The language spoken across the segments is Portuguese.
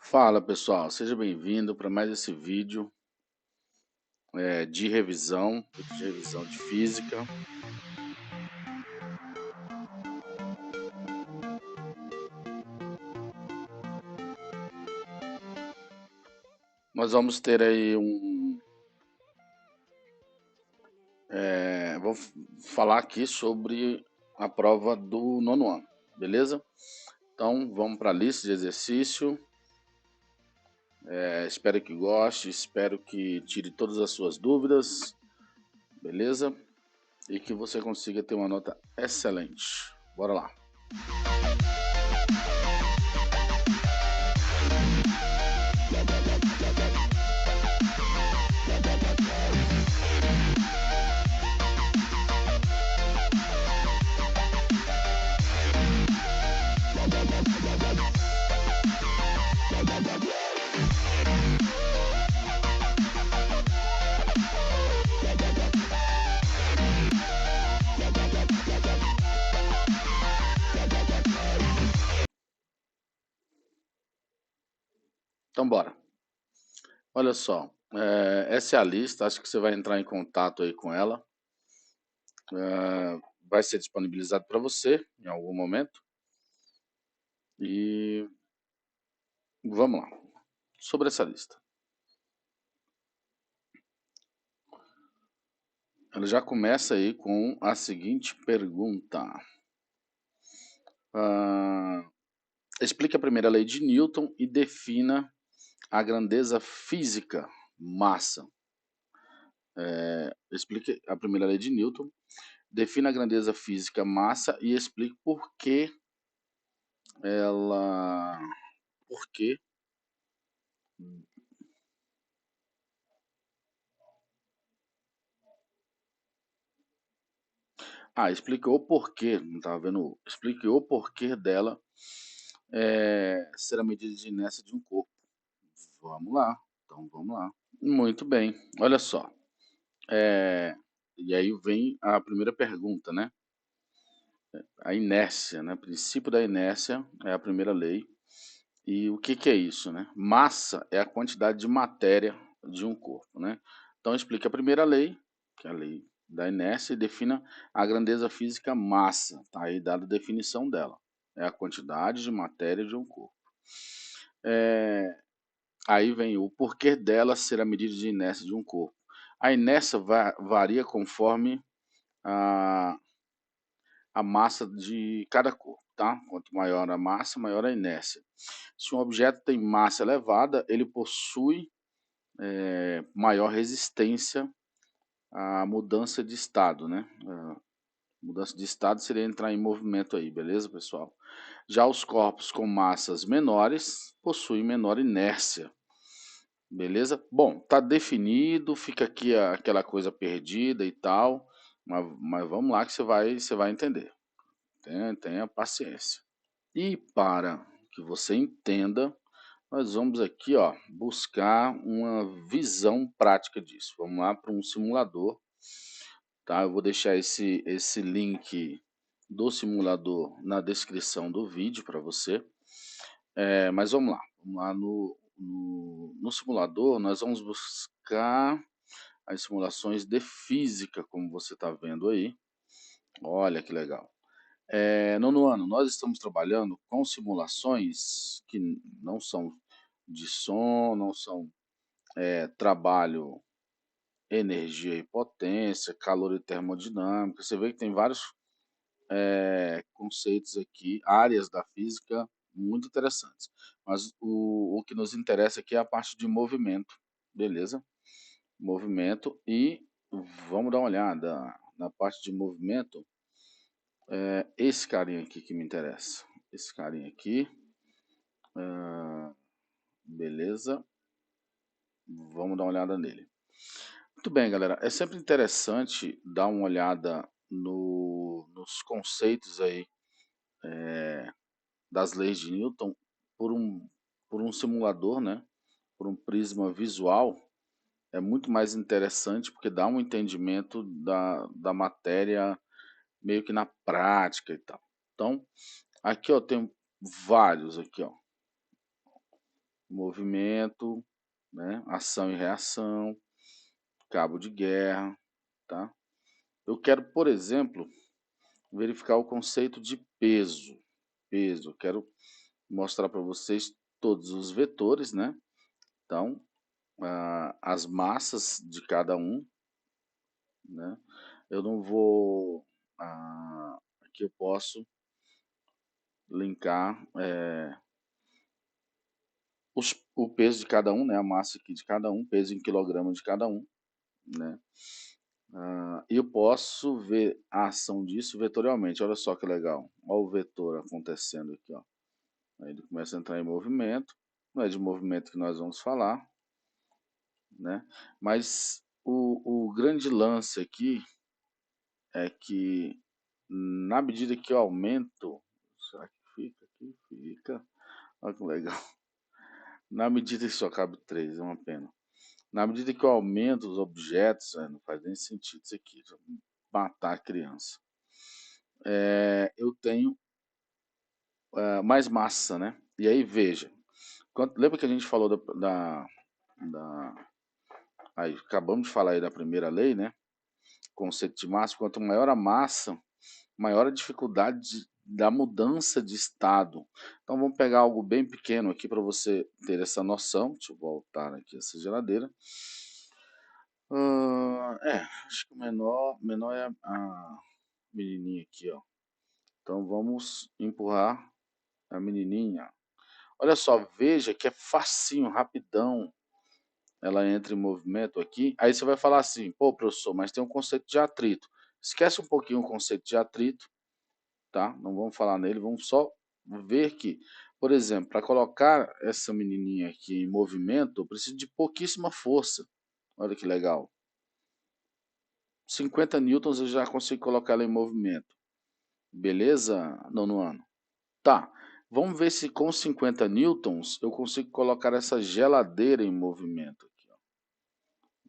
Fala pessoal, seja bem-vindo para mais esse vídeo de revisão, de física. Nós vamos ter aí vou falar aqui sobre a prova do nono ano, beleza? Então vamos para a lista de exercício. Espero que goste, espero que tire todas as suas dúvidas, beleza? E que você consiga ter uma nota excelente. Bora lá. Então bora. Olha só, essa é a lista, acho que você vai entrar em contato aí com ela. Vai ser disponibilizado para você em algum momento. E vamos lá, sobre essa lista. Ela já começa aí com a seguinte pergunta. Explique a primeira lei de Newton e defina a grandeza física, massa. Explique a primeira lei de Newton, defina a grandeza física, massa e explique por que ela... Por que... explique o porquê, não estava vendo. Explique o porquê dela ser a medida de inércia de um corpo. Vamos lá, então vamos lá. Muito bem, olha só. E aí vem a primeira pergunta, né? A inércia, né? O princípio da inércia é a primeira lei. E o que é isso, né? Massa é a quantidade de matéria de um corpo, né? Então explica a primeira lei, que é a lei da inércia, e defina a grandeza física massa. Tá aí dada a definição dela. É a quantidade de matéria de um corpo. Aí vem o porquê dela ser a medida de inércia de um corpo. A inércia varia conforme a, a massa de cada corpo, tá? Quanto maior a massa, maior a inércia. Se um objeto tem massa elevada, ele possui maior resistência à mudança de estado, né? A mudança de estado seria entrar em movimento aí, beleza, pessoal? Já os corpos com massas menores possuem menor inércia. Beleza? Bom, tá definido, fica aqui aquela coisa perdida e tal, mas vamos lá que você vai entender. Tenha paciência. E para que você entenda, nós vamos aqui, ó, buscar uma visão prática disso. Vamos lá para um simulador, tá? Eu vou deixar esse link do simulador na descrição do vídeo para você. Mas vamos lá. Vamos lá no simulador, nós vamos buscar as simulações de física, como você está vendo aí. Olha que legal. Nono ano, nós estamos trabalhando com simulações que não são de som, não são trabalho, energia e potência, calor e termodinâmica. Você vê que tem vários conceitos aqui, áreas da física muito interessantes. Mas o que nos interessa aqui é a parte de movimento, beleza? Movimento, e vamos dar uma olhada na parte de movimento. Esse carinha aqui que me interessa. Esse carinha aqui, beleza? Vamos dar uma olhada nele. Muito bem, galera. É sempre interessante dar uma olhada nos conceitos aí das leis de Newton por um simulador, né? Por um prisma visual. É muito mais interessante porque dá um entendimento da matéria meio que na prática e tal. Então, aqui ó, tem vários aqui, ó. movimento, né? Ação e reação, cabo de guerra, tá? Eu quero, por exemplo, verificar o conceito de peso. Peso, eu quero mostrar para vocês todos os vetores, né? Então, as massas de cada um, né? Eu não vou... aqui eu posso linkar o peso de cada um, né? A massa aqui de cada um, peso em quilograma de cada um, né? E eu posso ver a ação disso vetorialmente. Olha só que legal. Olha o vetor acontecendo aqui, ó. Aí ele começa a entrar em movimento. Não é de movimento que nós vamos falar, né? Mas o grande lance aqui é que na medida que eu aumento, será que fica aqui? Fica. Olha que legal. Na medida que só cabe 3, é uma pena. Na medida que eu aumento os objetos, não faz nem sentido isso aqui, matar a criança. Eu tenho mais massa, né? E aí veja, lembra que a gente falou aí, acabamos de falar aí da primeira lei, né? Conceito de massa, quanto maior a massa, maior a dificuldade da mudança de estado. Então vamos pegar algo bem pequeno aqui para você ter essa noção. Deixa eu voltar aqui essa geladeira. Acho que o menor é a menininha aqui, ó. Então vamos empurrar a menininha. Olha só, veja que é facinho, rapidão. Ela entra em movimento aqui. Aí você vai falar assim, pô, professor, mas tem um conceito de atrito. Esquece um pouquinho o conceito de atrito, tá? Não vamos falar nele, vamos só ver que, por exemplo, para colocar essa menininha aqui em movimento, eu preciso de pouquíssima força. Olha que legal. 50 newtons eu já consigo colocar ela em movimento. Beleza, nono ano? Tá, vamos ver se com 50 newtons eu consigo colocar essa geladeira em movimento. Aqui, ó.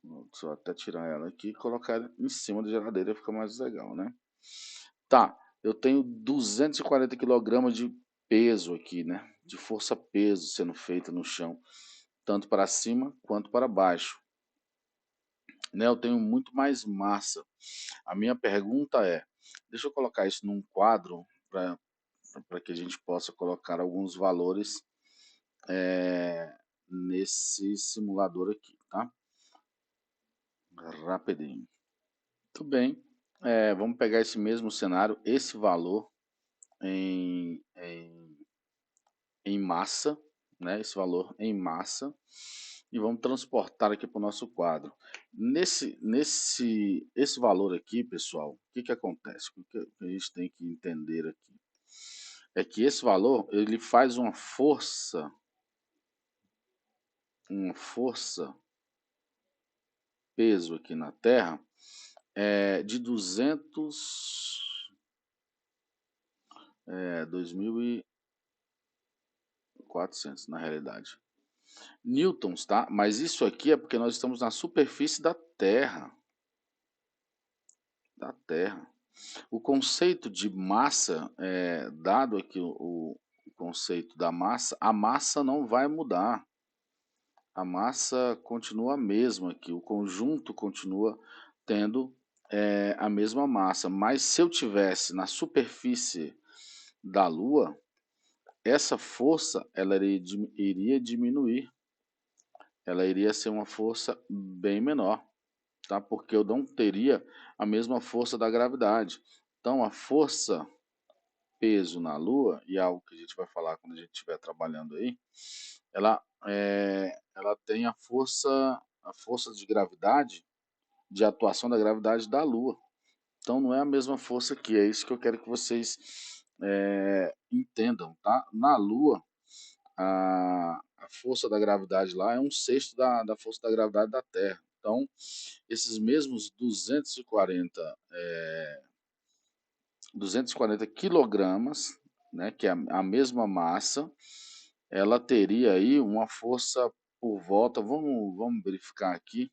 Vou só até tirar ela aqui e colocar em cima da geladeira, fica mais legal, né? Tá, eu tenho 240 kg de peso aqui, né? De força-peso sendo feita no chão, tanto para cima quanto para baixo. Né? Eu tenho muito mais massa. A minha pergunta é, deixa eu colocar isso num quadro para que a gente possa colocar alguns valores nesse simulador aqui, tá? Rapidinho. Tudo bem. Vamos pegar esse mesmo cenário, esse valor em massa, né? Esse valor em massa, e vamos transportar aqui para o nosso quadro. Esse valor aqui, pessoal, o que acontece? O que a gente tem que entender aqui é que esse valor ele faz uma força peso aqui na Terra de 2.400 na realidade. Newtons, tá? Mas isso aqui é porque nós estamos na superfície da Terra. Da Terra. O conceito de massa, dado aqui o conceito da massa, a massa não vai mudar. A massa continua a mesma aqui, o conjunto continua tendo a mesma massa. Mas se eu tivesse na superfície da Lua, essa força ela iria diminuir. Ela iria ser uma força bem menor, tá? Porque eu não teria a mesma força da gravidade. Então a força peso na Lua, e é algo que a gente vai falar quando a gente estiver trabalhando aí, ela tem a força de gravidade, de atuação da gravidade da Lua. Então não é a mesma força que é isso que eu quero que vocês entendam, tá? Na Lua, a força da gravidade lá é 1/6 da força da gravidade da Terra. Então, esses mesmos 240 quilogramas, né, que é a mesma massa, ela teria aí uma força por volta, vamos verificar aqui,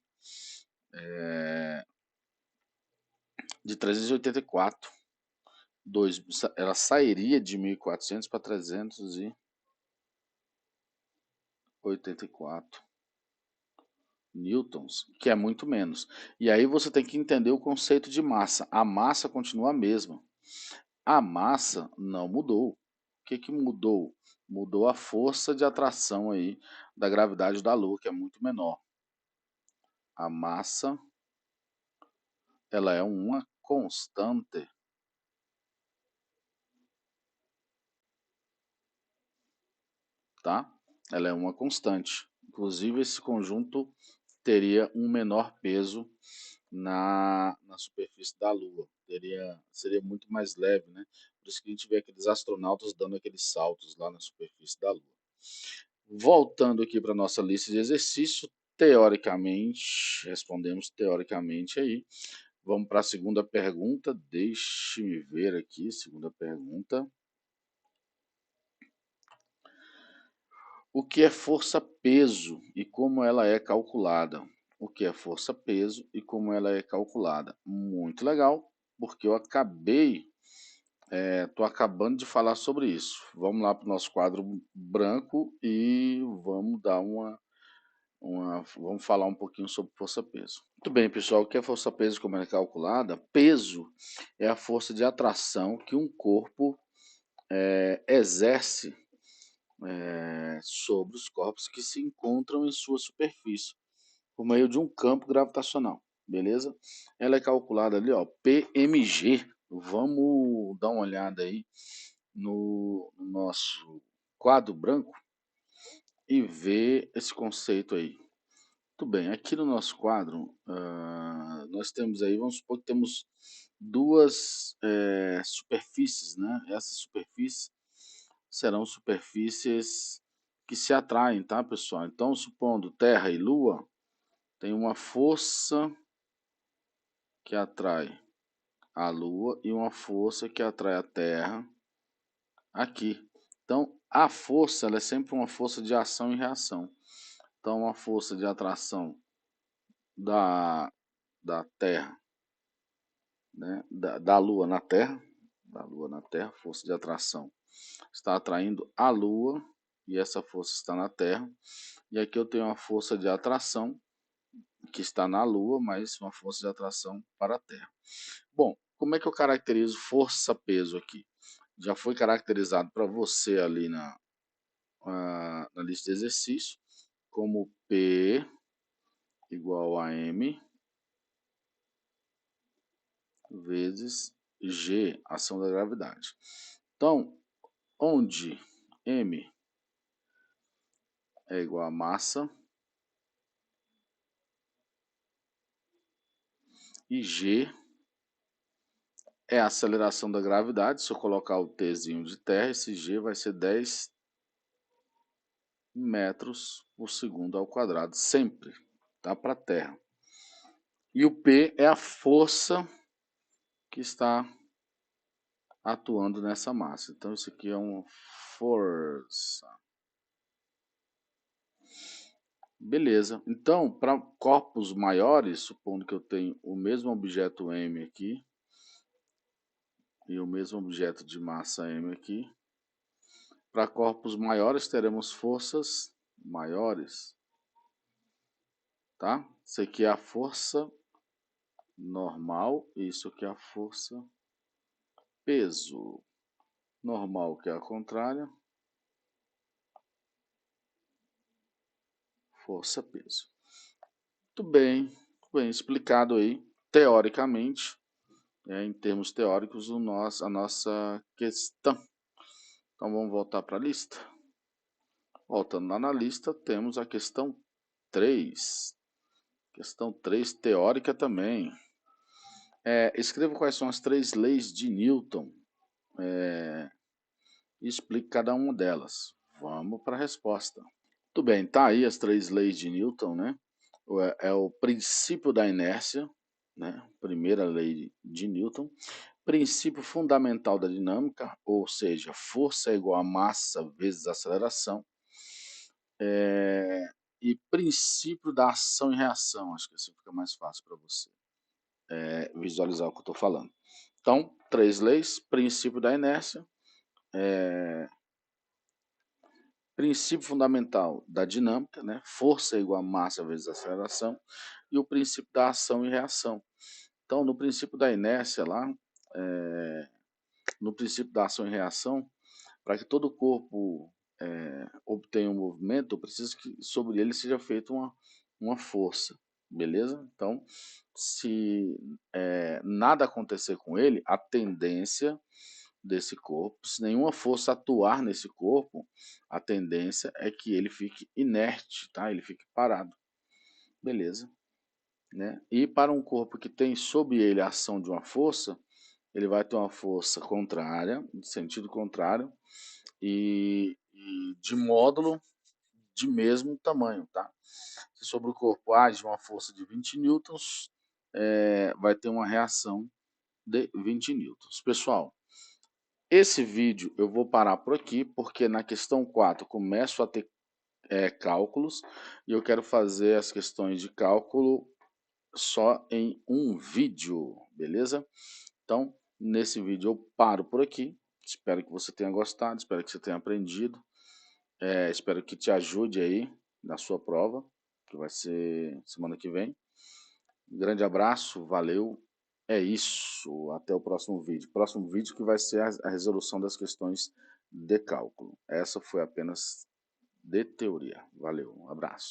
de 384. Ela sairia de 1.400 para 300 e... 84 newtons, que é muito menos. E aí você tem que entender o conceito de massa. A massa continua a mesma. A massa não mudou. O que que mudou? Mudou a força de atração aí da gravidade da Lua, que é muito menor. A massa, ela é uma constante, tá? Ela é uma constante. Inclusive, esse conjunto teria um menor peso na superfície da Lua. Seria muito mais leve, né? Por isso que a gente vê aqueles astronautas dando aqueles saltos lá na superfície da Lua. Voltando aqui para a nossa lista de exercício, teoricamente, respondemos teoricamente aí. Vamos para a segunda pergunta. Deixe-me ver aqui, segunda pergunta. O que é força-peso e como ela é calculada? O que é força-peso e como ela é calculada? Muito legal, porque eu tô acabando de falar sobre isso. Vamos lá para o nosso quadro branco e vamos dar vamos falar um pouquinho sobre força-peso. Muito bem, pessoal, o que é força-peso e como ela é calculada? Peso é a força de atração que um corpo exerce sobre os corpos que se encontram em sua superfície, por meio de um campo gravitacional, beleza? Ela é calculada ali, ó, PMG. Vamos dar uma olhada aí no nosso quadro branco e ver esse conceito aí. Muito bem, aqui no nosso quadro, nós temos aí, vamos supor que temos duas superfícies, né? Essas superfícies serão superfícies que se atraem, tá, pessoal? Então, supondo Terra e Lua, tem uma força que atrai a Lua e uma força que atrai a Terra aqui. Então, a força, ela é sempre uma força de ação e reação. Então, a força de atração da, da Terra, né, da Lua na Terra, força de atração, está atraindo a Lua e essa força está na Terra. E aqui eu tenho uma força de atração que está na Lua, mas uma força de atração para a Terra. Bom, como é que eu caracterizo força-peso aqui? Já foi caracterizado para você ali na lista de exercício como P igual a M vezes G, ação da gravidade. Então, onde M é igual a massa e G é a aceleração da gravidade. Se eu colocar o Tzinho de terra, esse G vai ser 10 metros por segundo ao quadrado, sempre, tá? Para a Terra. E o P é a força que está atuando nessa massa. Então, isso aqui é uma força. Beleza. Então, para corpos maiores, supondo que eu tenho o mesmo objeto M aqui e o mesmo objeto de massa M aqui, para corpos maiores teremos forças maiores, tá? Isso aqui é a força normal e isso aqui é a força peso. Normal, que é a contrária, força peso. Muito bem explicado aí, teoricamente, em termos teóricos, a nossa questão. Então vamos voltar para a lista. Voltando lá na lista, temos a questão 3. Questão 3, teórica também. Escreva quais são as 3 leis de Newton e explique cada uma delas. Vamos para a resposta. Muito bem, tá aí as 3 leis de Newton, né? É o princípio da inércia, né? Primeira lei de Newton. Princípio fundamental da dinâmica, ou seja, força é igual a massa vezes aceleração. E princípio da ação e reação, acho que assim fica mais fácil para você visualizar o que eu estou falando. Então, 3 leis, princípio da inércia, Princípio fundamental da dinâmica, né? Força é igual a massa vezes aceleração, e o princípio da ação e reação. Então, no princípio da inércia lá, no princípio da ação e reação, para que todo o corpo obtenha um movimento, eu preciso que sobre ele seja feita uma força, beleza? Então, se nada acontecer com ele, a tendência desse corpo, se nenhuma força atuar nesse corpo, a tendência é que ele fique inerte, tá? Ele fique parado, beleza? Né? E para um corpo que tem sobre ele a ação de uma força, ele vai ter uma força contrária, de sentido contrário, e de módulo de mesmo tamanho, tá? Se sobre o corpo age uma força de 20 newtons, vai ter uma reação de 20 newtons. Pessoal, esse vídeo eu vou parar por aqui, porque na questão 4 começo a ter cálculos, e eu quero fazer as questões de cálculo só em um vídeo, beleza? Então, nesse vídeo eu paro por aqui. Espero que você tenha gostado, espero que você tenha aprendido. Espero que te ajude aí na sua prova, que vai ser semana que vem. Um grande abraço, valeu. É isso, até o próximo vídeo. Próximo vídeo que vai ser a resolução das questões de cálculo. Essa foi apenas de teoria. Valeu, um abraço.